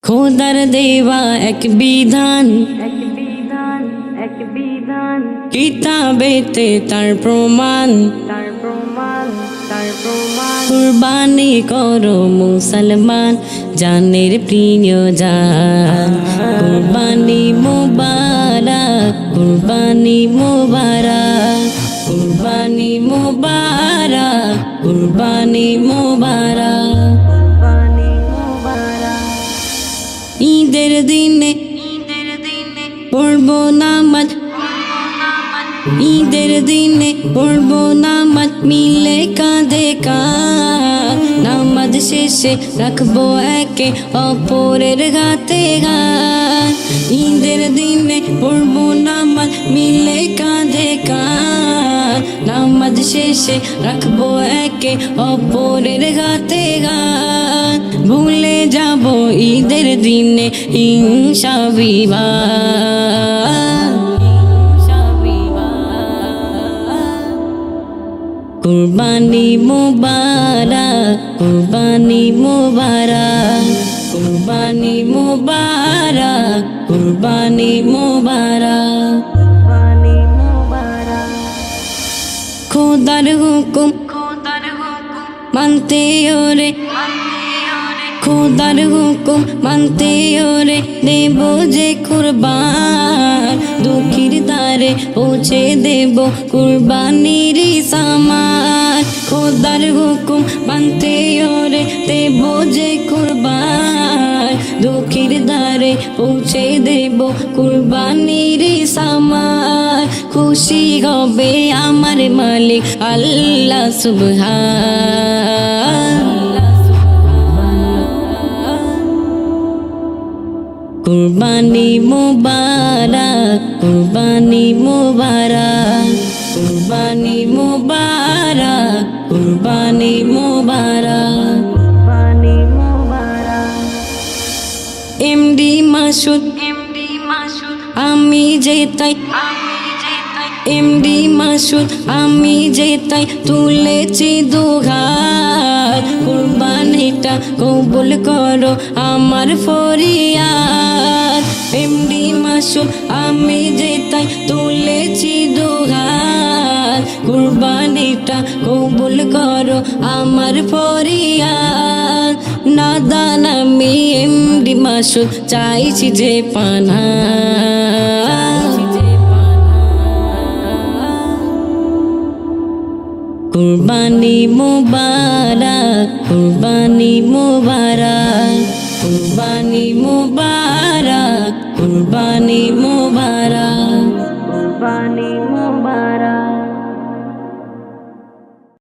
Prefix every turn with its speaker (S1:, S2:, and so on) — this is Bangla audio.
S1: খোদার দেওয়া এক বিধান, কিতাবেতে তার প্রমাণ। কুরবানি করো মুসলমান, জানের প্রিয় জান। কুরবানি মুবারক, কুরবানি মুবারক, কুরবানি মুবারক, কুরবানি মুবারক। ঈদের দিনে পড়বো নামাজ, ঈদের দিনে পড়বো নামাজ মিলে কাঁধে কাঁধ। নামাজ শেষে রাখবো একে অপরের হাতে হাত। ঈদের দিনে পড়বো নামাজ মিলে কাঁধে কাঁধ। নামাজ শেষে রাখবো একে অপরের হাতে হাত। ভুলে যাব ঈদের দিনে হিংসা বিবাদ। কুরবানি মুবারক, কুরবানি মুবারক, কুরবানি মুবারক, কুরবানি মুবারক। খোদার হুকুম মানতে ওরে, খোদার হুকুম মানতে ওরে দেব যে কুরবান। দুঃখীর দ্বারে পৌঁছে দেব কুরবানির সামান। খোদার হুকুম মানতে ওরে দেব যে কুরবান। দুঃখীর দ্বারে পৌঁছে দেব কুরবানির সামান। খুশি হবে আমার মালিক আল্লাহ সুবহান। কুরবানি মুবারক, কুরবানি মুবারক, কুরবানি মুবারক, কুরবানি মুবারক। এমডি মাসুদ আমি যেতাই, এমডি মাসুদ আমি যেতাই তুলেছি দুহাত। কুরবানিটা কবুল করো আমার ফরিয়াদ। এমডি মাসুদ আমি যেতাই তুলেছি দুহাত। কুরবানিটা কবুল করো আমার ফরিয়াদ। নাদান আমি এমডি মাসুদ চাইছি যে পানা। কুরবানি মুবারক, কুরবানি মুবারক, কুরবানি মুবারক, কুরবানি মুবারক।